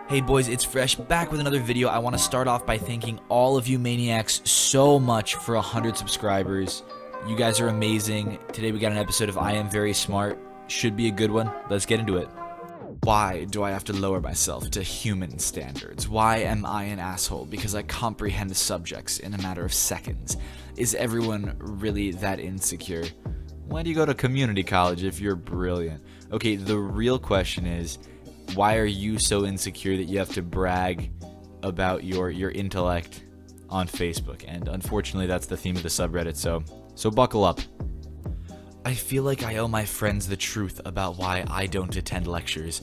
Hey boys, it's Fresh, back with another video. I want to start off by thanking all of you maniacs so much for 100 subscribers. You guys are amazing. Today we got an episode of I Am Very Smart. Should be a good one. Let's get into it. Why do I have to lower myself to human standards? Why am I an asshole? Because I comprehend the subjects in a matter of seconds. Is everyone really that insecure? Why do you go to community college if you're brilliant? Okay, the real question is, why are you so insecure that you have to brag about your intellect on Facebook? And unfortunately, that's the theme of the subreddit, so buckle up. I feel like I owe my friends the truth about why I don't attend lectures.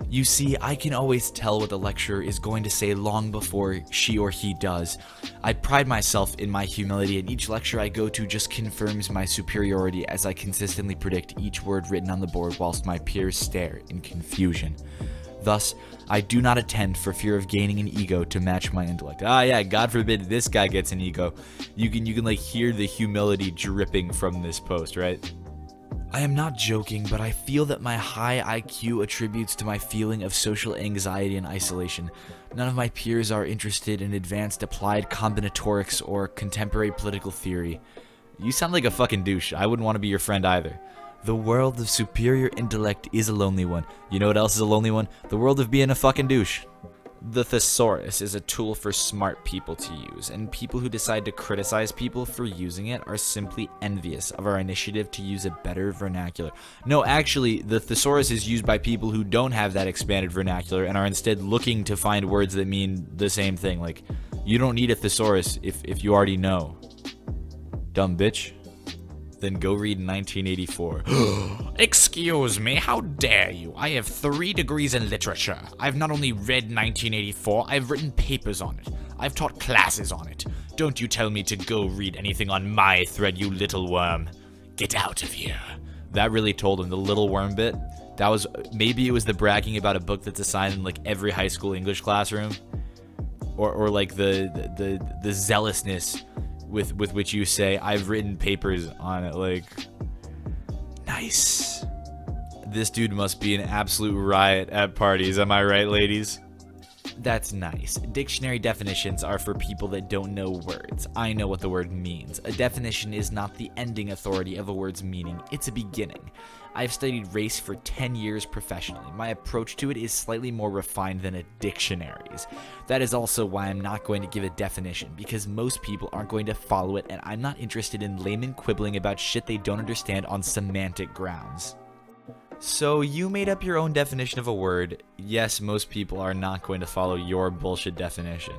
You see, I can always tell what the lecturer is going to say long before she or he does. I pride myself in my humility, and each lecture I go to just confirms my superiority as I consistently predict each word written on the board whilst my peers stare in confusion. Thus, I do not attend for fear of gaining an ego to match my intellect. Ah yeah, God forbid this guy gets an ego. You can like hear the humility dripping from this post, right? I am not joking, but I feel that my high IQ attributes to my feeling of social anxiety and isolation. None of my peers are interested in advanced applied combinatorics or contemporary political theory. You sound like a fucking douche. I wouldn't want to be your friend either. The world of superior intellect is a lonely one. You know what else is a lonely one? The world of being a fucking douche. The thesaurus is a tool for smart people to use, and people who decide to criticize people for using it are simply envious of our initiative to use a better vernacular. No, actually, the thesaurus is used by people who don't have that expanded vernacular and are instead looking to find words that mean the same thing. Like, you don't need a thesaurus if you already know. Dumb bitch. Then go read 1984. Excuse me, how dare you? I have 3 degrees in literature. I've not only read 1984, I've written papers on it. I've taught classes on it. Don't you tell me to go read anything on my thread, you little worm. Get out of here. That really told him, the little worm bit. That was, maybe it was the bragging about a book that's assigned in like every high school English classroom. Or like the zealousness with which you say, I've written papers on it. Like, nice. This dude must be an absolute riot at parties, am I right, ladies? That's nice. Dictionary definitions are for people that don't know words. I know what the word means. A definition is not the ending authority of a word's meaning, it's a beginning. I've studied race for 10 years professionally. My approach to it is slightly more refined than a dictionary's. That is also why I'm not going to give a definition, because most people aren't going to follow it, and I'm not interested in laymen quibbling about shit they don't understand on semantic grounds. So you made up your own definition of a word. Yes, most people are not going to follow your bullshit definition.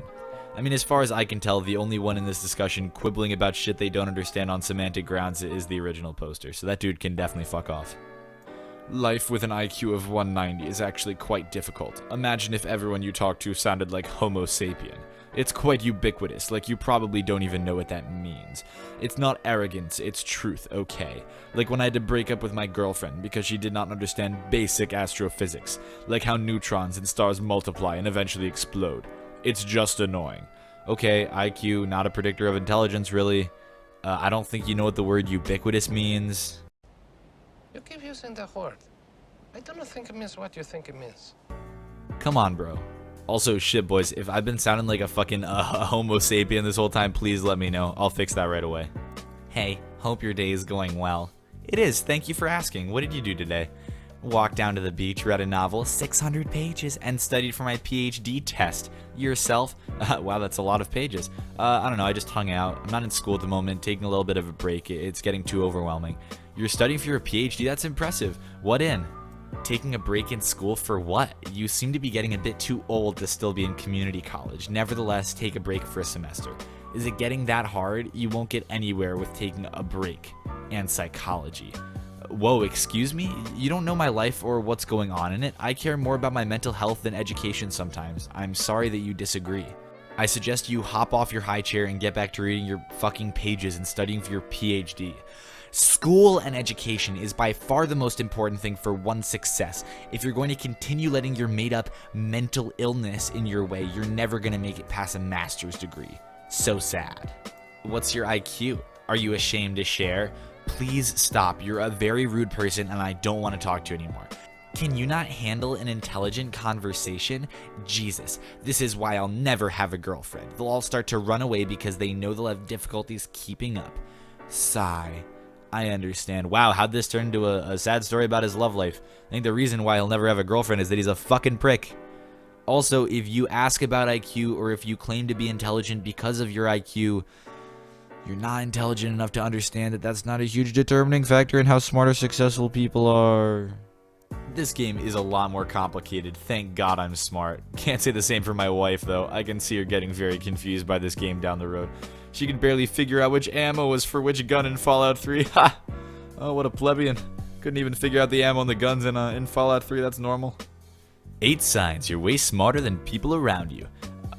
I mean, as far as I can tell, the only one in this discussion quibbling about shit they don't understand on semantic grounds is the original poster, so that dude can definitely fuck off. Life with an IQ of 190 is actually quite difficult. Imagine if everyone you talk to sounded like Homo sapien. It's quite ubiquitous, like you probably don't even know what that means. It's not arrogance, it's truth, okay? Like when I had to break up with my girlfriend because she did not understand basic astrophysics, like how neutrons and stars multiply and eventually explode. It's just annoying. Okay, IQ, not a predictor of intelligence, really. I don't think you know what the word ubiquitous means. You keep using that word. I don't think it means what you think it means. Come on, bro. Also, shit, boys, if I've been sounding like a fucking Homo sapien this whole time, please let me know. I'll fix that right away. Hey, hope your day is going well. It is, thank you for asking. What did you do today? Walked down to the beach, read a novel, 600 pages, and studied for my PhD test. Yourself? Wow, that's a lot of pages. I don't know, I just hung out. I'm not in school at the moment, taking a little bit of a break. It's getting too overwhelming. You're studying for your PhD? That's impressive. What in? Taking a break in school for what? You seem to be getting a bit too old to still be in community college. Nevertheless, take a break for a semester. Is it getting that hard? You won't get anywhere with taking a break. And psychology. Whoa, excuse me? You don't know my life or what's going on in it? I care more about my mental health than education sometimes. I'm sorry that you disagree. I suggest you hop off your high chair and get back to reading your fucking pages and studying for your PhD. School and education is by far the most important thing for one's success. If you're going to continue letting your made-up mental illness in your way, you're never going to make it past a master's degree. So sad. What's your IQ? Are you ashamed to share? Please stop. You're a very rude person and I don't want to talk to you anymore. Can you not handle an intelligent conversation? Jesus, this is why I'll never have a girlfriend. They'll all start to run away because they know they'll have difficulties keeping up. Sigh. I understand. Wow, how'd this turn into a sad story about his love life? I think the reason why he'll never have a girlfriend is that he's a fucking prick. Also, if you ask about IQ or if you claim to be intelligent because of your IQ, you're not intelligent enough to understand that that's not a huge determining factor in how smart or successful people are. This game is a lot more complicated. Thank God I'm smart. Can't say the same for my wife, though. I can see her getting very confused by this game down the road. She can barely figure out which ammo was for which gun in Fallout 3. Ha! Oh, what a plebeian. Couldn't even figure out the ammo on the guns in Fallout 3. That's normal. 8 signs you're way smarter than people around you.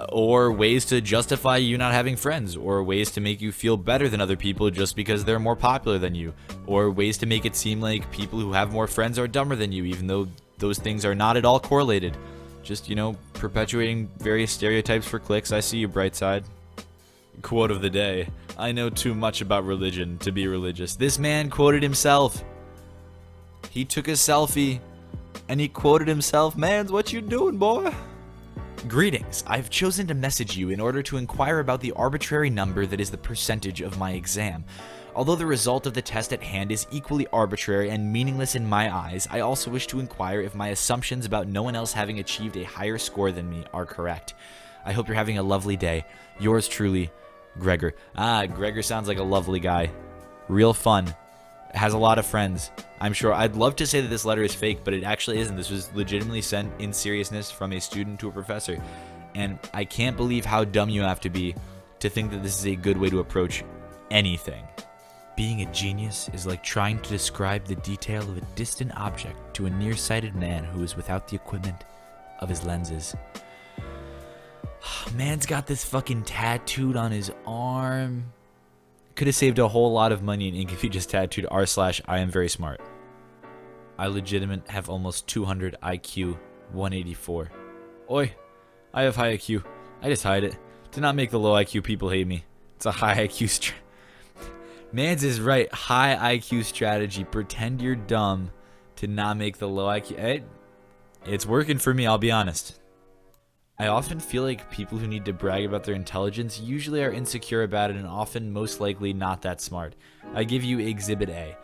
Or ways to justify you not having friends, or ways to make you feel better than other people just because they're more popular than you, or ways to make it seem like people who have more friends are dumber than you, even though those things are not at all correlated. Just, you know, perpetuating various stereotypes for clicks. I see you, bright side. Quote of the day: I know too much about religion to be religious. This man quoted himself. He took a selfie and he quoted himself. Mans, what you doing, boy? Greetings. I've chosen to message you in order to inquire about the arbitrary number that is the percentage of my exam. Although the result of the test at hand is equally arbitrary and meaningless in my eyes, I also wish to inquire if my assumptions about no one else having achieved a higher score than me are correct. I hope you're having a lovely day. Yours truly, Gregor. Ah, Gregor sounds like a lovely guy. Real fun. Has a lot of friends. I'm sure. I'd love to say that this letter is fake, but it actually isn't. This was legitimately sent in seriousness from a student to a professor. And I can't believe how dumb you have to be to think that this is a good way to approach anything. Being a genius is like trying to describe the detail of a distant object to a nearsighted man who is without the equipment of his lenses. Man's got this fucking tattooed on his arm. Could have saved a whole lot of money in ink if he just tattooed r/iamverysmart. I legitimate have almost 200 IQ, 184. Oi, I have high IQ. I just hide it. To not make the low IQ people hate me. It's a high IQ Mans is right. High IQ strategy. Pretend you're dumb to not make the low IQ. Hey, it's working for me, I'll be honest. I often feel like people who need to brag about their intelligence usually are insecure about it and often most likely not that smart. I give you Exhibit A.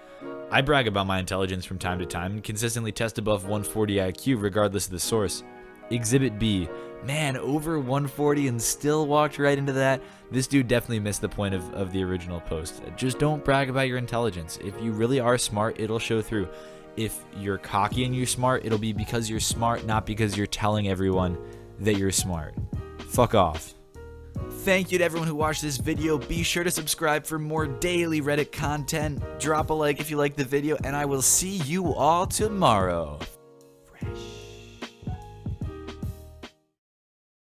I brag about my intelligence from time to time and consistently test above 140 IQ regardless of the source. Exhibit B. Man, over 140 and still walked right into that? This dude definitely missed the point of the original post. Just don't brag about your intelligence. If you really are smart, it'll show through. If you're cocky and you're smart, it'll be because you're smart, not because you're telling everyone that you're smart. Fuck off. Thank you to everyone who watched this video. Be sure to subscribe for more daily Reddit content. Drop a like if you liked the video, and I will see you all tomorrow.